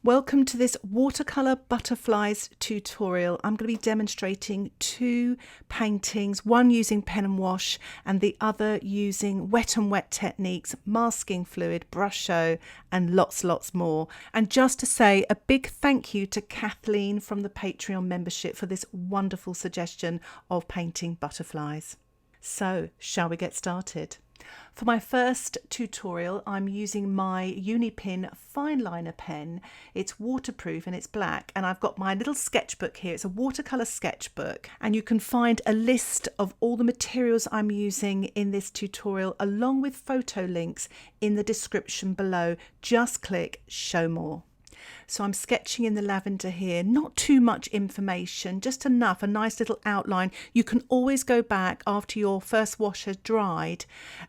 Welcome to this watercolour butterflies tutorial. I'm going to be demonstrating two paintings, one using pen and wash and the other using wet and wet techniques, masking fluid, Brusho and lots more. And just to say a big thank you to Kathleen from the Patreon membership for this wonderful suggestion of painting butterflies. So shall we get started? For my first tutorial, I'm using my Unipin fine liner pen. It's waterproof and it's black, and I've got my little sketchbook here. It's a watercolor sketchbook, and you can find a list of all the materials I'm using in this tutorial along with photo links in the description below. Just click show more. So I'm sketching in the lavender here, not too much information, just enough, a nice little outline. You can always go back after your first wash has dried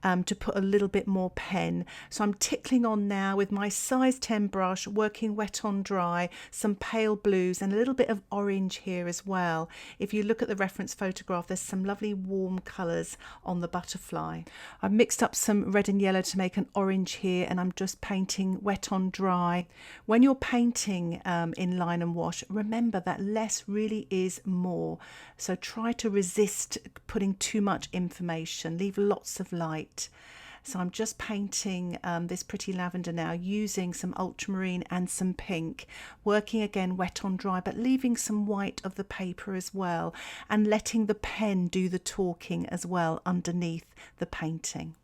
to put a little bit more pen. So I'm tickling on now with my size 10 brush, working wet on dry, some pale blues and a little bit of orange here as well. If you look at the reference photograph, there's some lovely warm colours on the butterfly. I've mixed up some red and yellow to make an orange here, and I'm just painting wet on dry. When you're painting in line and wash, remember that less really is more. So try to resist putting too much information, leave lots of light. So I'm just painting this pretty lavender now using some ultramarine and some pink, working again wet on dry, but leaving some white of the paper as well, and letting the pen do the talking as well underneath the painting.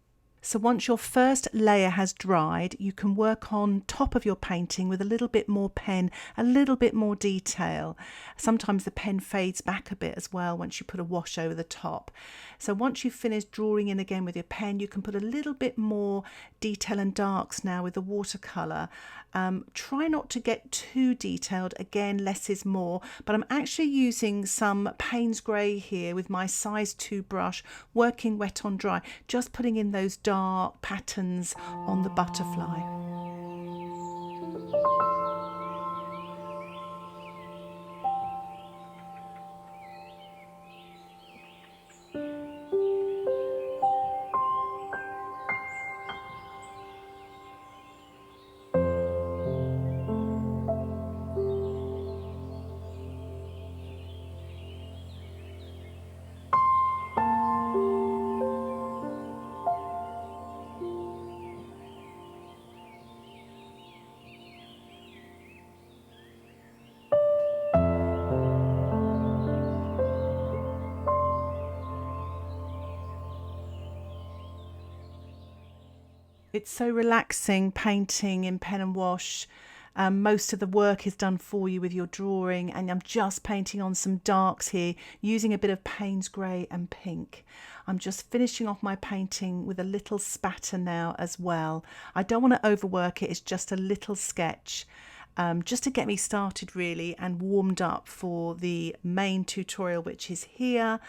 So once your first layer has dried, you can work on top of your painting with a little bit more pen, a little bit more detail. Sometimes the pen fades back a bit as well once you put a wash over the top. So once you've finished drawing in again with your pen, you can put a little bit more detail and darks now with the watercolour. Try not to get too detailed, again less is more, but I'm actually using some Paynes grey here with my size 2 brush, working wet on dry, just putting in those dark patterns on the butterfly. It's so relaxing painting in pen and wash. Most of the work is done for you with your drawing, and I'm just painting on some darks here using a bit of Paynes grey and pink. I'm just finishing off my painting with a little spatter now as well. I don't want to overwork it, it's just a little sketch. Just to get me started really and warmed up for the main tutorial, which is here.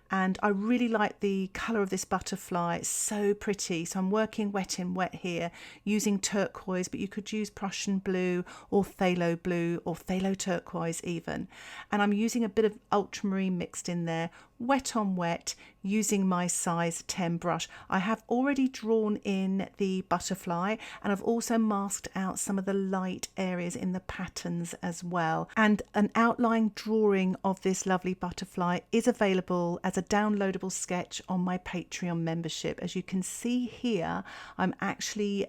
And I really like the colour of this butterfly, it's so pretty. So I'm working wet in wet here using turquoise, but you could use Prussian blue or Phthalo blue or Phthalo turquoise even. And I'm using a bit of ultramarine mixed in there, wet on wet, using my size 10 brush. I have already drawn in the butterfly, and I've also masked out some of the light areas in the patterns as well. And an outline drawing of this lovely butterfly is available as a downloadable sketch on my Patreon membership. As you can see here, I'm actually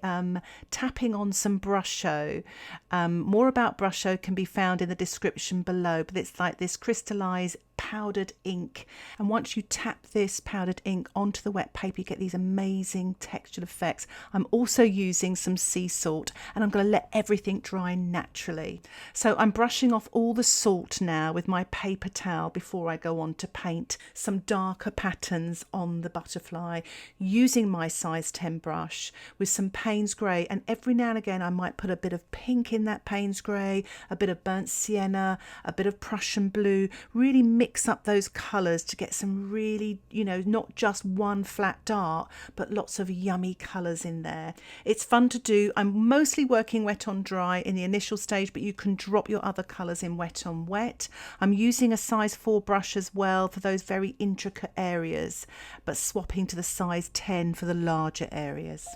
tapping on some Brusho. More about Brusho can be found in the description below, but it's like this crystallized powdered ink, and once you tap this powdered ink onto the wet paper, you get these amazing textured effects. I'm also using some sea salt, and I'm going to let everything dry naturally. So I'm brushing off all the salt now with my paper towel before I go on to paint some darker patterns on the butterfly using my size 10 brush with some Paynes grey, and every now and again I might put a bit of pink in that Paynes grey, a bit of burnt sienna, a bit of Prussian blue, really mix up those colours to get some really, not just one flat dark, but lots of yummy colours in there. It's fun to do. I'm mostly working wet on dry in the initial stage, but you can drop your other colours in wet on wet. I'm using a size 4 brush as well for those very intricate areas, but swapping to the size 10 for the larger areas.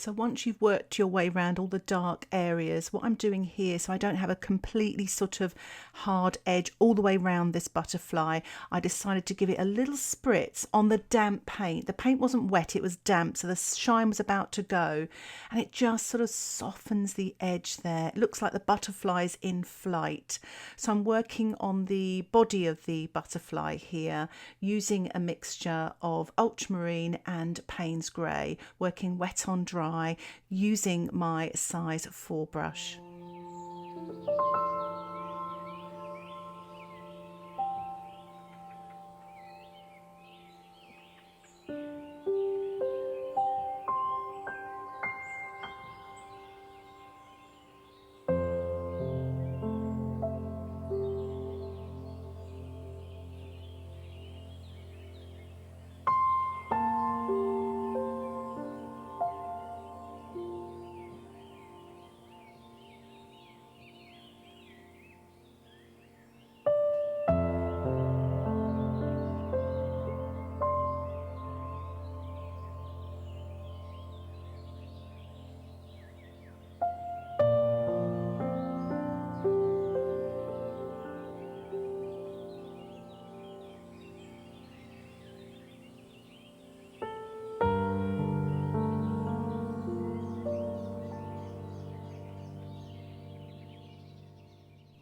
So once you've worked your way around all the dark areas, what I'm doing here, so I don't have a completely sort of hard edge all the way around this butterfly, I decided to give it a little spritz on the damp paint. The paint wasn't wet, it was damp, so the shine was about to go, and it just sort of softens the edge there. It looks like the butterfly's in flight. So I'm working on the body of the butterfly here using a mixture of Ultramarine and Paynes grey, working wet on dry, using my size 4 brush.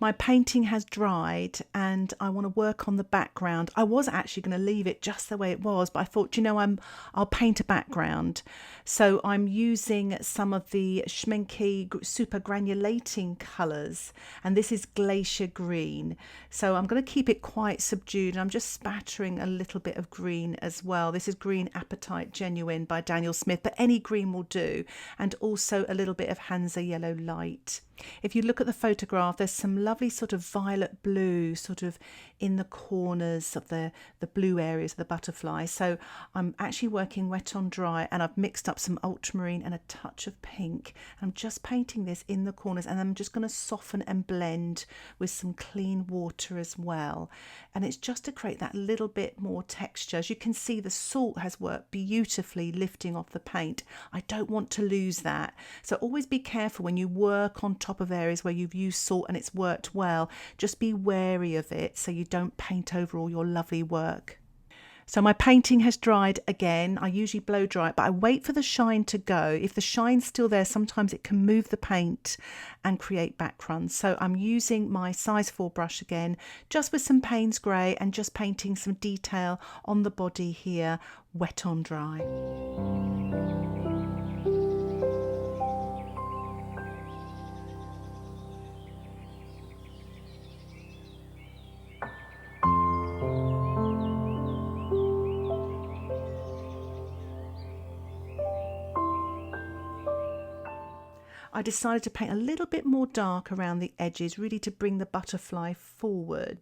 My painting has dried and I want to work on the background. I was actually going to leave it just the way it was, but I thought, you know, I'll paint a background. So I'm using some of the Schmincke super granulating colours, and this is Glacier green. So I'm going to keep it quite subdued. I'm just spattering a little bit of green as well. This is Green Appetite Genuine by Daniel Smith, but any green will do, and also a little bit of Hansa Yellow Light. If you look at the photograph, there's some lovely sort of violet blue sort of in the corners of the blue areas of the butterfly. So I'm actually working wet on dry, and I've mixed up some ultramarine and a touch of pink. I'm just painting this in the corners, and I'm just going to soften and blend with some clean water as well. And it's just to create that little bit more texture. As you can see, the salt has worked beautifully lifting off the paint. I don't want to lose that. So always be careful when you work on top of areas where you've used salt and it's worked well. Just be wary of it so you don't paint over all your lovely work. So my painting has dried again. I usually blow dry it, but I wait for the shine to go. If the shine's still there, sometimes it can move the paint and create backgrounds. So I'm using my size 4 brush again, just with some Paynes grey, and just painting some detail on the body here, wet on dry. I decided to paint a little bit more dark around the edges, really to bring the butterfly forward.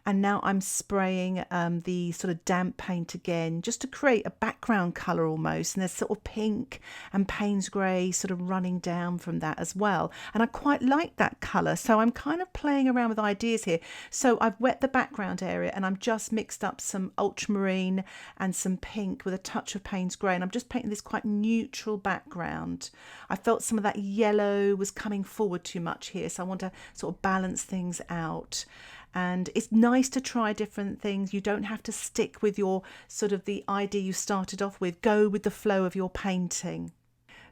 And now I'm spraying the sort of damp paint again, just to create a background colour almost. And there's sort of pink and Paynes grey sort of running down from that as well. And I quite like that colour. So I'm kind of playing around with ideas here. So I've wet the background area, and I'm just mixed up some ultramarine and some pink with a touch of Paynes grey. And I'm just painting this quite neutral background. I felt some of that yellow was coming forward too much here. So I want to sort of balance things out. And it's nice to try different things. You don't have to stick with your sort of the idea you started off with. Go with the flow of your painting.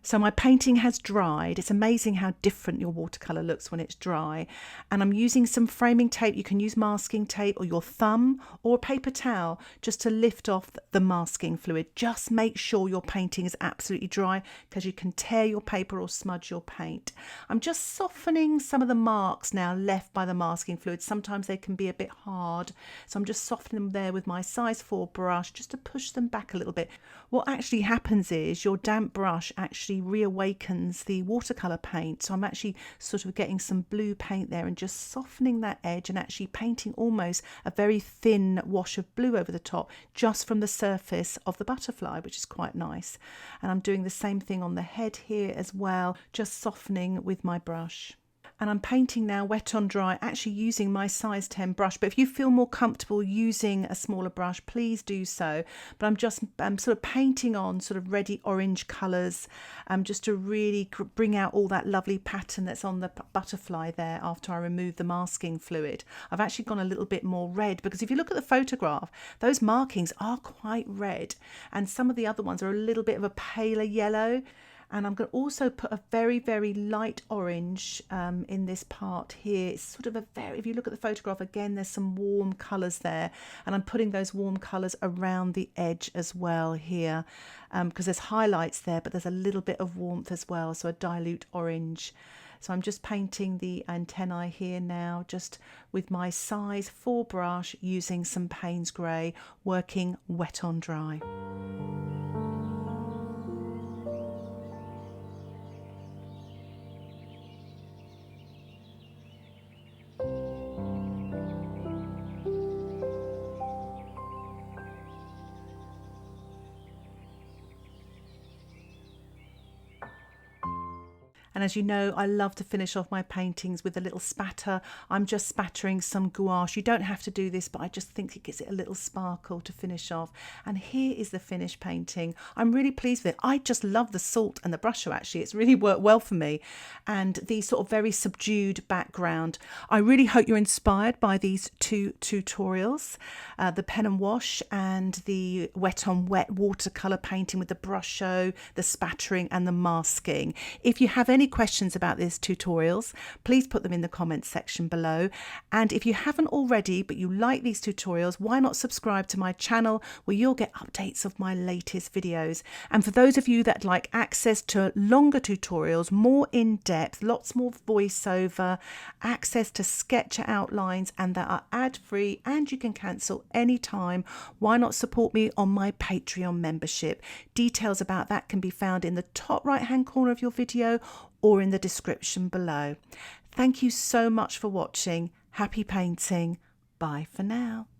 So my painting has dried. It's amazing how different your watercolour looks when it's dry. And I'm using some framing tape. You can use masking tape or your thumb or a paper towel just to lift off the masking fluid. Just make sure your painting is absolutely dry, because you can tear your paper or smudge your paint. I'm just softening some of the marks now left by the masking fluid. Sometimes they can be a bit hard. So I'm just softening them there with my size 4 brush just to push them back a little bit. What actually happens is your damp brush actually reawakens the watercolour paint. So I'm actually sort of getting some blue paint there and just softening that edge and actually painting almost a very thin wash of blue over the top just from the surface of the butterfly, which is quite nice. And I'm doing the same thing on the head here as well, just softening with my brush. And I'm painting now wet on dry, actually using my size 10 brush. But if you feel more comfortable using a smaller brush, please do so. But I'm sort of painting on sort of reddy orange colours, just to really bring out all that lovely pattern that's on the butterfly there after I remove the masking fluid. I've actually gone a little bit more red, because if you look at the photograph, those markings are quite red, and some of the other ones are a little bit of a paler yellow. And I'm going to also put a very, very light orange in this part here. It's sort of a very, if you look at the photograph again, there's some warm colours there. And I'm putting those warm colours around the edge as well here, because there's highlights there, but there's a little bit of warmth as well. So a dilute orange. So I'm just painting the antennae here now, just with my size 4 brush, using some Paynes grey, working wet on dry. And as you know, I love to finish off my paintings with a little spatter. I'm just spattering some gouache. You don't have to do this, but I just think it gives it a little sparkle to finish off. And here is the finished painting. I'm really pleased with it. I just love the salt and the Brusho, actually. It's really worked well for me. And the sort of very subdued background. I really hope you're inspired by these two tutorials, the pen and wash and the wet on wet watercolour painting with the Brusho, the spattering and the masking. If you have any questions about these tutorials, please put them in the comments section below. And if you haven't already, but you like these tutorials, why not subscribe to my channel, where you'll get updates of my latest videos. And for those of you that like access to longer tutorials, more in depth, lots more voiceover, access to sketch outlines, and that are ad-free and you can cancel anytime, why not support me on my Patreon membership? Details about that can be found in the top right hand corner of your video or in the description below. Thank you so much for watching. Happy painting. Bye for now.